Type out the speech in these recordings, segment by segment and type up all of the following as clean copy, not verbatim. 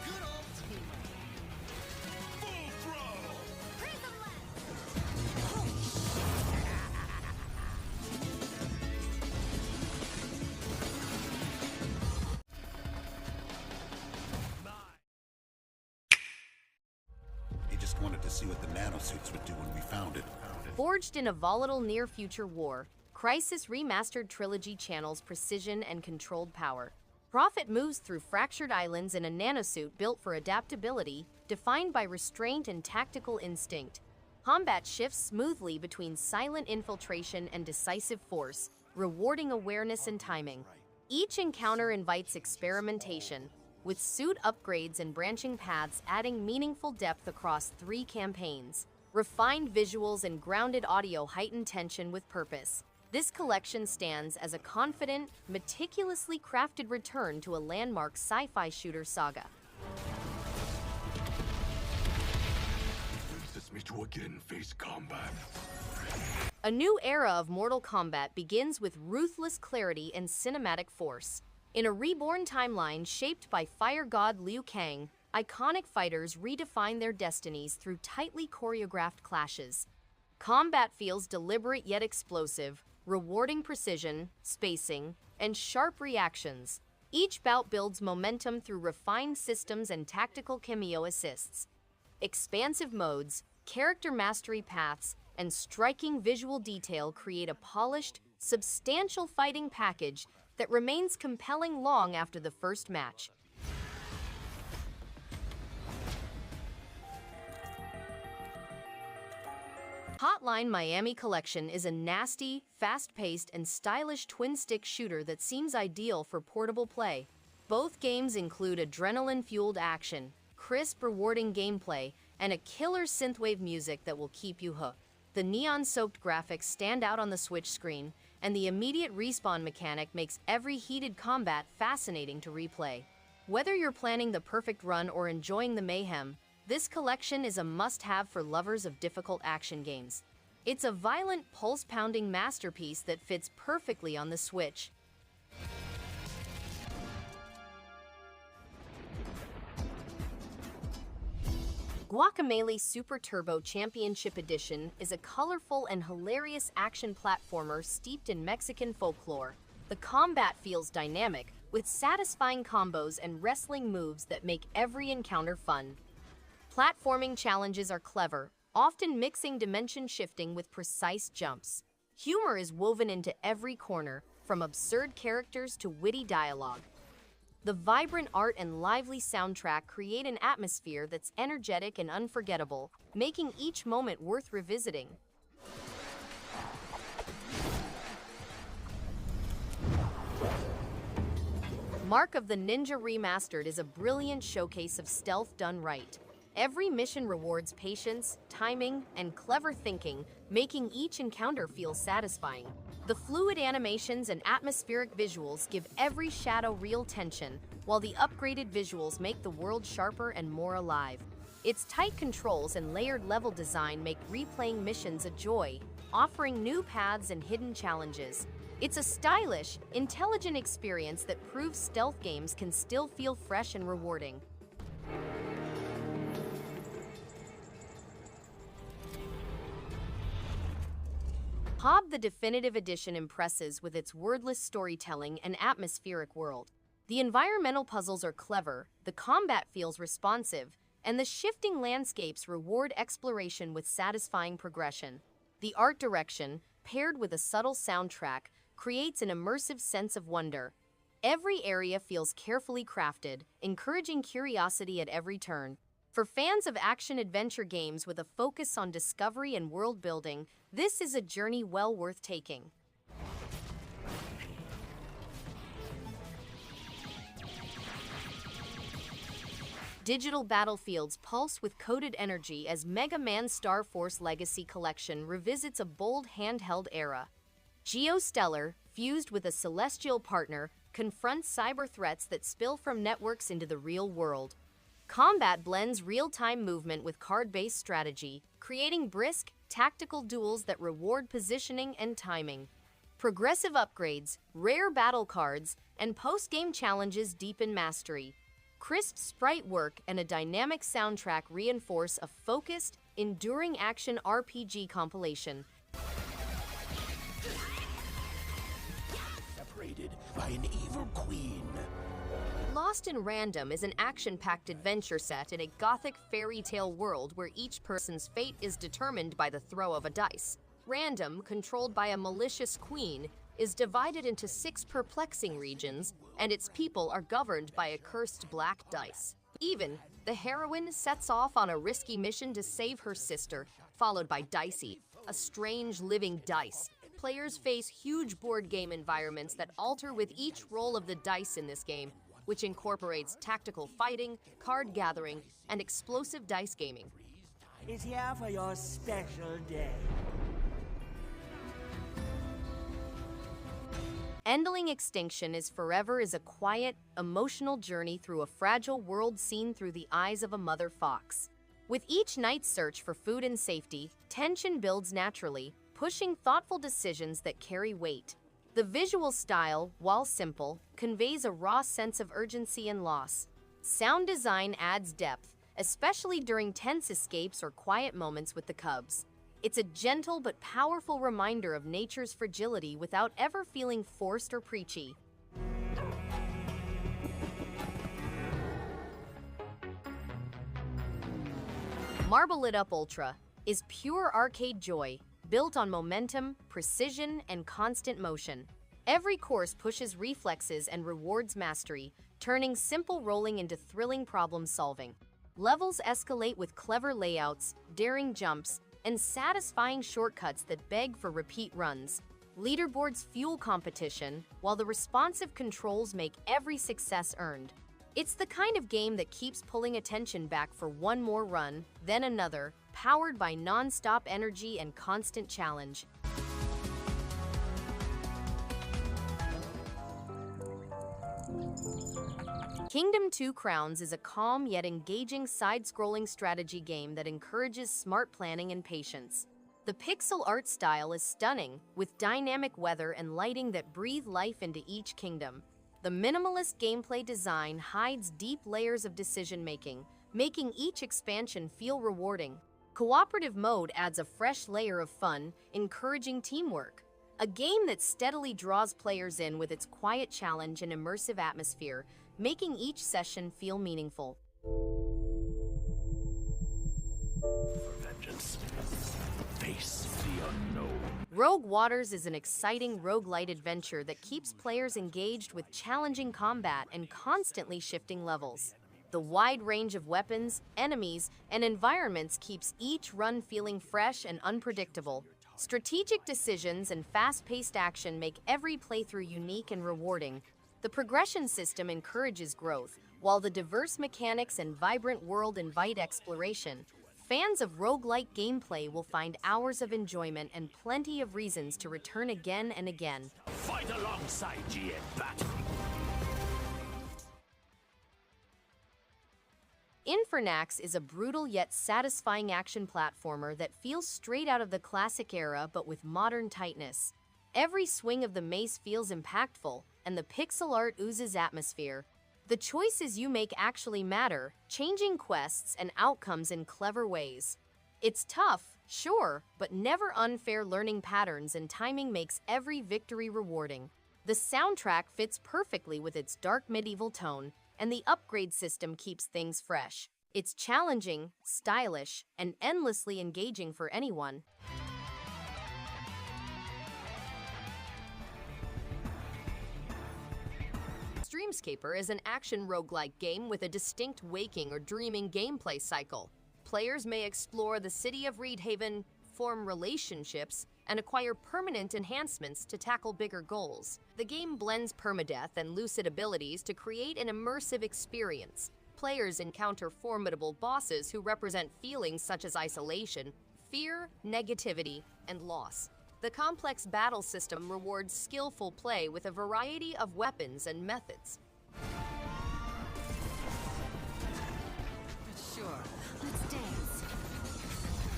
Good old teamwork. Full throttle. Prism He just wanted to see what the nanosuits would do when we found it. Forged in a volatile near-future war, Crysis Remastered Trilogy channels precision and controlled power. Prophet moves through fractured islands in a nanosuit built for adaptability, defined by restraint and tactical instinct. Combat shifts smoothly between silent infiltration and decisive force, rewarding awareness and timing. Each encounter invites experimentation, with suit upgrades and branching paths adding meaningful depth across 3 campaigns. Refined visuals and grounded audio heighten tension with purpose. This collection stands as a confident, meticulously crafted return to a landmark sci-fi shooter saga. Brings me to again face combat. A new era of Mortal Kombat begins with ruthless clarity and cinematic force. In a reborn timeline shaped by fire god Liu Kang, iconic fighters redefine their destinies through tightly choreographed clashes. Combat feels deliberate yet explosive, rewarding precision, spacing, and sharp reactions. Each bout builds momentum through refined systems and tactical cameo assists. Expansive modes, character mastery paths, and striking visual detail create a polished, substantial fighting package that remains compelling long after the first match. Hotline Miami Collection is a nasty, fast-paced, and stylish twin-stick shooter that seems ideal for portable play. Both games include adrenaline-fueled action, crisp, rewarding gameplay, and a killer synthwave music that will keep you hooked. The neon-soaked graphics stand out on the Switch screen, and the immediate respawn mechanic makes every heated combat fascinating to replay. Whether you're planning the perfect run or enjoying the mayhem, this collection is a must-have for lovers of difficult action games. It's a violent, pulse-pounding masterpiece that fits perfectly on the Switch. Guacamelee Super Turbo Championship Edition is a colorful and hilarious action platformer steeped in Mexican folklore. The combat feels dynamic, with satisfying combos and wrestling moves that make every encounter fun. Platforming challenges are clever, often mixing dimension shifting with precise jumps. Humor is woven into every corner, from absurd characters to witty dialogue. The vibrant art and lively soundtrack create an atmosphere that's energetic and unforgettable, making each moment worth revisiting. Mark of the Ninja Remastered is a brilliant showcase of stealth done right. Every mission rewards patience, timing, and clever thinking, making each encounter feel satisfying. The fluid animations and atmospheric visuals give every shadow real tension, while the upgraded visuals make the world sharper and more alive. Its tight controls and layered level design make replaying missions a joy, offering new paths and hidden challenges. It's a stylish, intelligent experience that proves stealth games can still feel fresh and rewarding. Hob the Definitive Edition impresses with its wordless storytelling and atmospheric world. The environmental puzzles are clever, the combat feels responsive, and the shifting landscapes reward exploration with satisfying progression. The art direction, paired with a subtle soundtrack, creates an immersive sense of wonder. Every area feels carefully crafted, encouraging curiosity at every turn. For fans of action-adventure games with a focus on discovery and world-building, this is a journey well worth taking. Digital battlefields pulse with coded energy as Mega Man Star Force Legacy Collection revisits a bold handheld era. Geostellar, fused with a celestial partner, confronts cyber threats that spill from networks into the real world. Combat blends real-time movement with card-based strategy, creating brisk, tactical duels that reward positioning and timing. Progressive upgrades, rare battle cards, and post-game challenges deepen mastery. Crisp sprite work and a dynamic soundtrack reinforce a focused, enduring action RPG compilation. Separated by an evil queen. Lost in Random is an action-packed adventure set in a gothic fairy tale world where each person's fate is determined by the throw of a dice. Random, controlled by a malicious queen, is divided into 6 perplexing regions, and its people are governed by a cursed black dice. Even, the heroine sets off on a risky mission to save her sister, followed by Dicey, a strange living dice. Players face huge board game environments that alter with each roll of the dice in this game, which incorporates tactical fighting, card gathering, and explosive dice gaming. Is here for your special day. Endling Extinction is a quiet, emotional journey through a fragile world seen through the eyes of a mother fox. With each night's search for food and safety, tension builds naturally, pushing thoughtful decisions that carry weight. The visual style, while simple, conveys a raw sense of urgency and loss. Sound design adds depth, especially during tense escapes or quiet moments with the cubs. It's a gentle but powerful reminder of nature's fragility without ever feeling forced or preachy. Marble It Up Ultra is pure arcade joy, built on momentum, precision, and constant motion. Every course pushes reflexes and rewards mastery, turning simple rolling into thrilling problem solving. Levels escalate with clever layouts, daring jumps, and satisfying shortcuts that beg for repeat runs. Leaderboards fuel competition, while the responsive controls make every success earned. It's the kind of game that keeps pulling attention back for one more run, then another, powered by non-stop energy and constant challenge. Kingdom 2 Crowns is a calm yet engaging side-scrolling strategy game that encourages smart planning and patience. The pixel art style is stunning, with dynamic weather and lighting that breathe life into each kingdom. The minimalist gameplay design hides deep layers of decision-making, making each expansion feel rewarding. Cooperative mode adds a fresh layer of fun, encouraging teamwork. A game that steadily draws players in with its quiet challenge and immersive atmosphere, making each session feel meaningful. For vengeance, face the unknown. Rogue Waters is an exciting roguelite adventure that keeps players engaged with challenging combat and constantly shifting levels. The wide range of weapons, enemies, and environments keeps each run feeling fresh and unpredictable. Strategic decisions and fast-paced action make every playthrough unique and rewarding. The progression system encourages growth, while the diverse mechanics and vibrant world invite exploration. Fans of roguelike gameplay will find hours of enjoyment and plenty of reasons to return again and again. Fight alongside ye in battle. Infernax is a brutal yet satisfying action platformer that feels straight out of the classic era but with modern tightness. Every swing of the mace feels impactful, and the pixel art oozes atmosphere. The choices you make actually matter, changing quests and outcomes in clever ways. It's tough, sure, but never unfair learning patterns and timing makes every victory rewarding. The soundtrack fits perfectly with its dark medieval tone, and the upgrade system keeps things fresh. It's challenging, stylish, and endlessly engaging for anyone. Dreamscaper is an action roguelike game with a distinct waking or dreaming gameplay cycle. Players may explore the city of Reedhaven, form relationships, and acquire permanent enhancements to tackle bigger goals. The game blends permadeath and lucid abilities to create an immersive experience. Players encounter formidable bosses who represent feelings such as isolation, fear, negativity, and loss. The complex battle system rewards skillful play with a variety of weapons and methods. Sure, let's dance.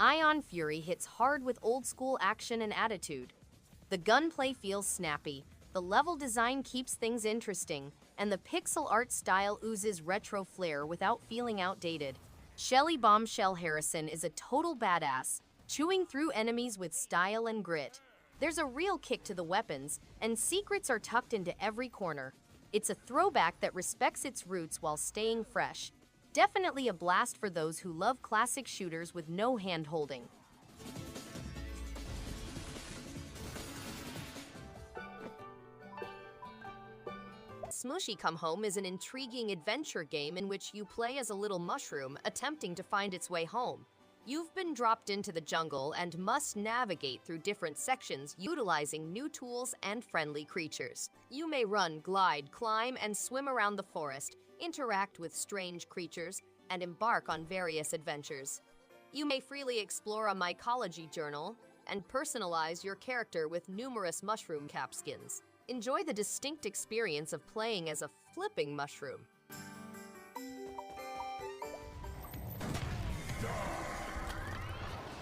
Ion Fury hits hard with old-school action and attitude. The gunplay feels snappy, the level design keeps things interesting, and the pixel art style oozes retro flair without feeling outdated. Shelly Bombshell Harrison is a total badass, chewing through enemies with style and grit. There's a real kick to the weapons, and secrets are tucked into every corner. It's a throwback that respects its roots while staying fresh. Definitely a blast for those who love classic shooters with no hand-holding. Smushi Come Home is an intriguing adventure game in which you play as a little mushroom attempting to find its way home. You've been dropped into the jungle and must navigate through different sections utilizing new tools and friendly creatures. You may run, glide, climb, and swim around the forest, interact with strange creatures, and embark on various adventures. You may freely explore a mycology journal and personalize your character with numerous mushroom capskins. Enjoy the distinct experience of playing as a flipping mushroom.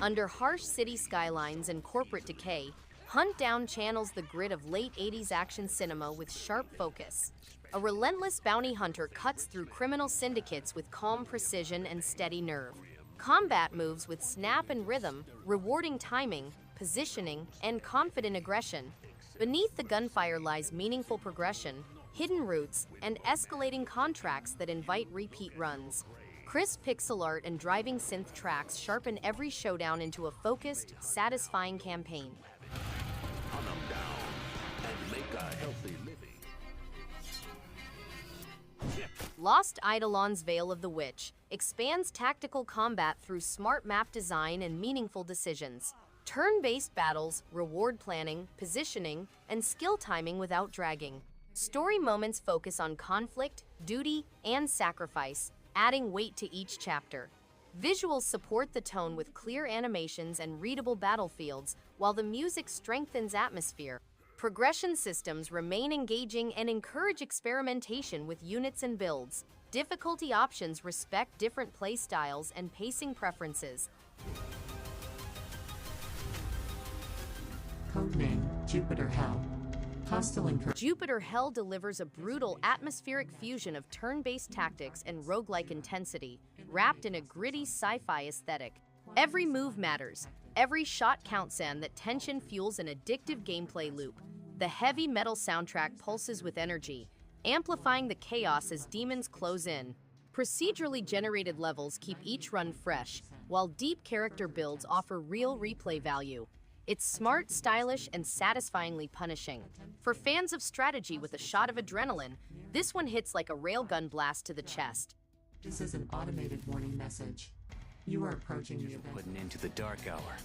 Under harsh city skylines and corporate decay, Huntdown channels the grit of late 80s action cinema with sharp focus. A relentless bounty hunter cuts through criminal syndicates with calm precision and steady nerve. Combat moves with snap and rhythm, rewarding timing, positioning, and confident aggression. Beneath the gunfire lies meaningful progression, hidden routes, and escalating contracts that invite repeat runs. Crisp pixel art and driving synth tracks sharpen every showdown into a focused, satisfying campaign. Hunt 'em down and make a healthy living. Lost Eidolons Veil of the Witch expands tactical combat through smart map design and meaningful decisions. Turn-based battles, reward planning, positioning, and skill timing without dragging. Story moments focus on conflict, duty, and sacrifice, adding weight to each chapter. Visuals support the tone with clear animations and readable battlefields, while the music strengthens atmosphere. Progression systems remain engaging and encourage experimentation with units and builds. Difficulty options respect different playstyles and pacing preferences. Codename Jupiter Hell. Hostile incursion. Jupiter Hell delivers a brutal, atmospheric fusion of turn-based tactics and roguelike intensity, wrapped in a gritty sci-fi aesthetic. Every move matters. Every shot counts, and that tension fuels an addictive gameplay loop. The heavy metal soundtrack pulses with energy, amplifying the chaos as demons close in. Procedurally generated levels keep each run fresh, while deep character builds offer real replay value. It's smart, stylish, and satisfyingly punishing. For fans of strategy with a shot of adrenaline, this one hits like a railgun blast to the chest. This is an automated warning message. You are approaching the event. Putting into the dark hour.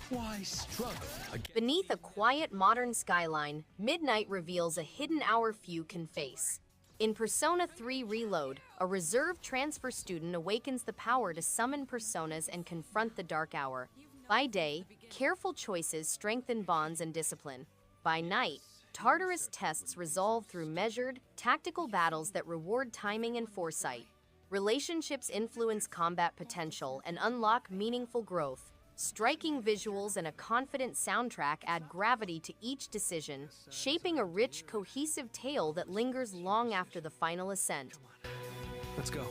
Why struggle against... Beneath a quiet, modern skyline, midnight reveals a hidden hour few can face. In Persona 3 Reload, a reserve transfer student awakens the power to summon personas and confront the dark hour. By day, careful choices strengthen bonds and discipline. By night, Tartarus tests resolve through measured, tactical battles that reward timing and foresight. Relationships influence combat potential and unlock meaningful growth. Striking visuals and a confident soundtrack add gravity to each decision, shaping a rich, cohesive tale that lingers long after the final ascent. Let's go.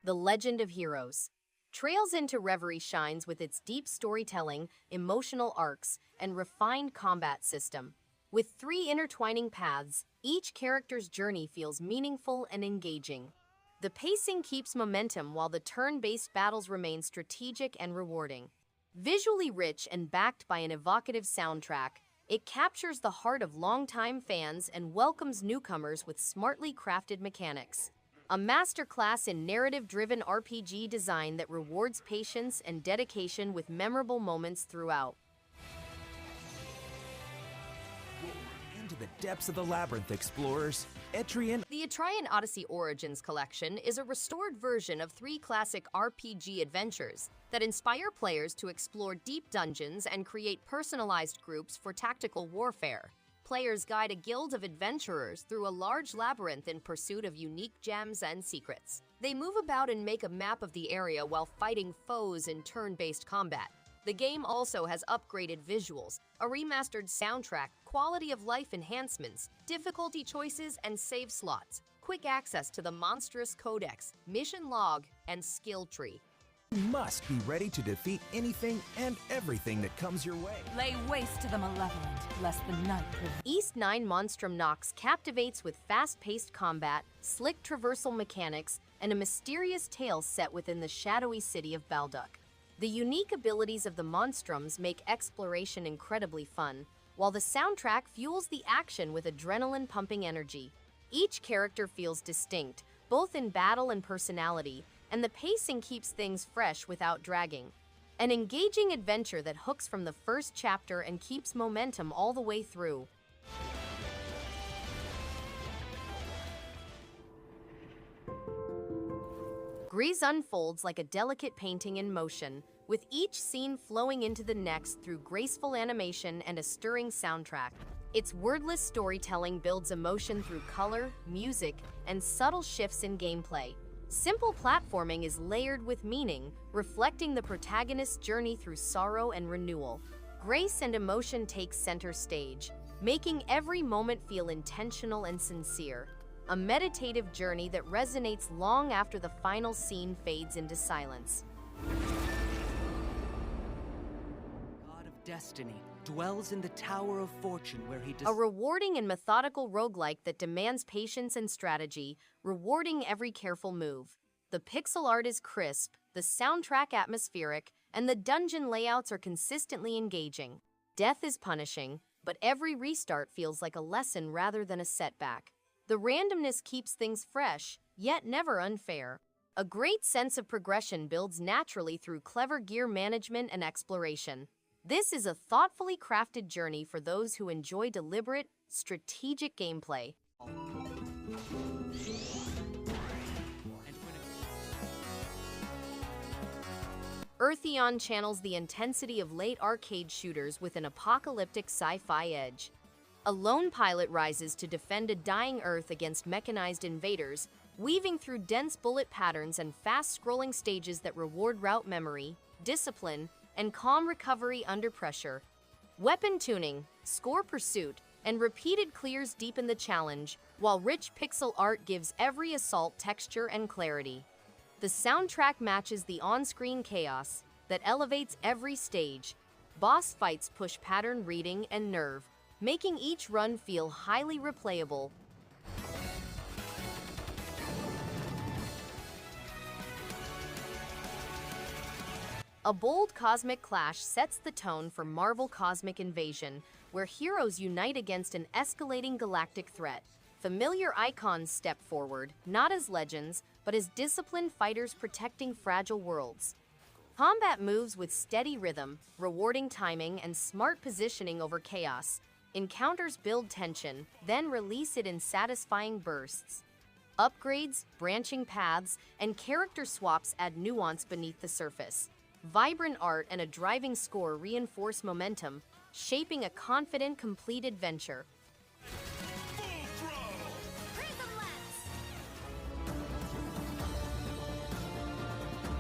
The Legend of Heroes. Trails into Reverie shines with its deep storytelling, emotional arcs, and refined combat system. With 3 intertwining paths, each character's journey feels meaningful and engaging. The pacing keeps momentum while the turn-based battles remain strategic and rewarding. Visually rich and backed by an evocative soundtrack, it captures the heart of longtime fans and welcomes newcomers with smartly crafted mechanics. A masterclass in narrative-driven RPG design that rewards patience and dedication with memorable moments throughout. Into the depths of the labyrinth, explorers. Etrian. The Etrian Odyssey Origins Collection is a restored version of 3 classic RPG adventures that inspire players to explore deep dungeons and create personalized groups for tactical warfare. Players guide a guild of adventurers through a large labyrinth in pursuit of unique gems and secrets. They move about and make a map of the area while fighting foes in turn-based combat. The game also has upgraded visuals, a remastered soundtrack, quality of life enhancements, difficulty choices and save slots, quick access to the monstrous codex, mission log, and skill tree. You must be ready to defeat anything and everything that comes your way. Lay waste to the malevolent, lest the night prevail. East 9 Monstrum Nox captivates with fast-paced combat, slick traversal mechanics, and a mysterious tale set within the shadowy city of Balduck. The unique abilities of the Monstrums make exploration incredibly fun, while the soundtrack fuels the action with adrenaline-pumping energy. Each character feels distinct, both in battle and personality, and the pacing keeps things fresh without dragging. An engaging adventure that hooks from the first chapter and keeps momentum all the way through. GRIS unfolds like a delicate painting in motion, with each scene flowing into the next through graceful animation and a stirring soundtrack. Its wordless storytelling builds emotion through color, music, and subtle shifts in gameplay. Simple platforming is layered with meaning, reflecting the protagonist's journey through sorrow and renewal. Grace and emotion take center stage, making every moment feel intentional and sincere. A meditative journey that resonates long after the final scene fades into silence. God of Destiny dwells in the Tower of Fortune where he A rewarding and methodical roguelike that demands patience and strategy, rewarding every careful move. The pixel art is crisp, the soundtrack atmospheric, and the dungeon layouts are consistently engaging. Death is punishing, but every restart feels like a lesson rather than a setback. The randomness keeps things fresh, yet never unfair. A great sense of progression builds naturally through clever gear management and exploration. This is a thoughtfully crafted journey for those who enjoy deliberate, strategic gameplay. Earthion channels the intensity of late arcade shooters with an apocalyptic sci-fi edge. A lone pilot rises to defend a dying Earth against mechanized invaders, weaving through dense bullet patterns and fast-scrolling stages that reward route memory, discipline, and calm recovery under pressure. Weapon tuning, score pursuit, and repeated clears deepen the challenge, while rich pixel art gives every assault texture and clarity. The soundtrack matches the on-screen chaos that elevates every stage. Boss fights push pattern reading and nerve, making each run feel highly replayable. A bold cosmic clash sets the tone for Marvel Cosmic Invasion, where heroes unite against an escalating galactic threat. Familiar icons step forward, not as legends, but as disciplined fighters protecting fragile worlds. Combat moves with steady rhythm, rewarding timing and smart positioning over chaos. Encounters build tension, then release it in satisfying bursts. Upgrades, branching paths, and character swaps add nuance beneath the surface. Vibrant art and a driving score reinforce momentum, shaping a confident, complete adventure.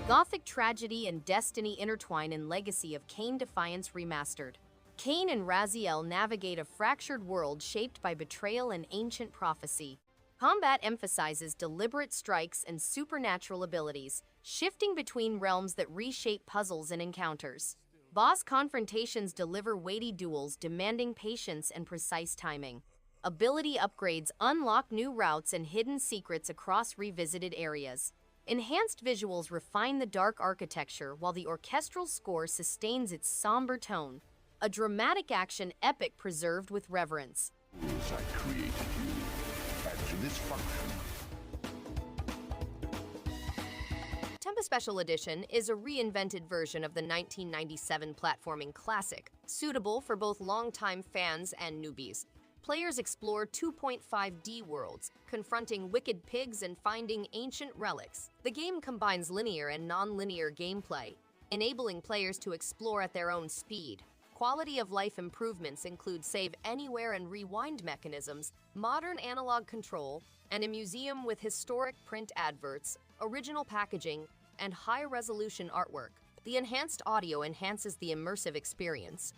Gothic tragedy and destiny intertwine in Legacy of Kain Defiance Remastered. Kain and Raziel navigate a fractured world shaped by betrayal and ancient prophecy. Combat emphasizes deliberate strikes and supernatural abilities, shifting between realms that reshape puzzles and encounters. Boss confrontations deliver weighty duels demanding patience and precise timing. Ability upgrades unlock new routes and hidden secrets across revisited areas. Enhanced visuals refine the dark architecture while the orchestral score sustains its somber tone. A dramatic action epic preserved with reverence. I created you. And to this function. Tomba Special Edition is a reinvented version of the 1997 platforming classic, suitable for both longtime fans and newbies. Players explore 2.5D worlds, confronting wicked pigs and finding ancient relics. The game combines linear and non-linear gameplay, enabling players to explore at their own speed. Quality of life improvements include save anywhere and rewind mechanisms, modern analog control, and a museum with historic print adverts, original packaging, and high-resolution artwork. The enhanced audio enhances the immersive experience.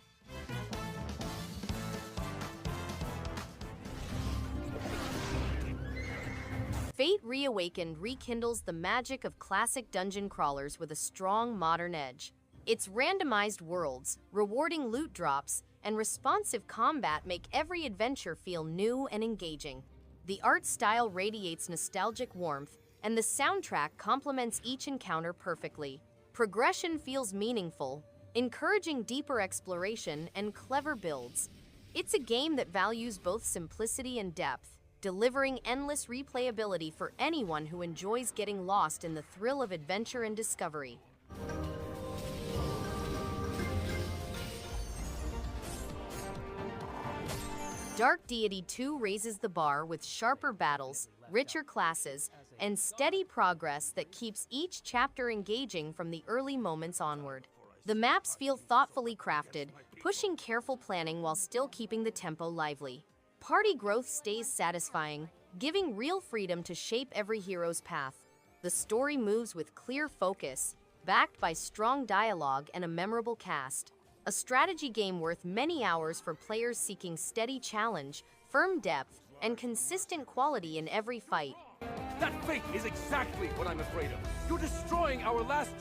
Fate Reawakened rekindles the magic of classic dungeon crawlers with a strong modern edge. Its randomized worlds, rewarding loot drops, and responsive combat make every adventure feel new and engaging. The art style radiates nostalgic warmth, and the soundtrack complements each encounter perfectly. Progression feels meaningful, encouraging deeper exploration and clever builds. It's a game that values both simplicity and depth, delivering endless replayability for anyone who enjoys getting lost in the thrill of adventure and discovery. Dark Deity 2 raises the bar with sharper battles, richer classes, and steady progress that keeps each chapter engaging from the early moments onward. The maps feel thoughtfully crafted, pushing careful planning while still keeping the tempo lively. Party growth stays satisfying, giving real freedom to shape every hero's path. The story moves with clear focus, backed by strong dialogue and a memorable cast. A strategy game worth many hours for players seeking steady challenge, firm depth, and consistent quality in every fight. That fate is exactly what I'm afraid of. You're destroying our last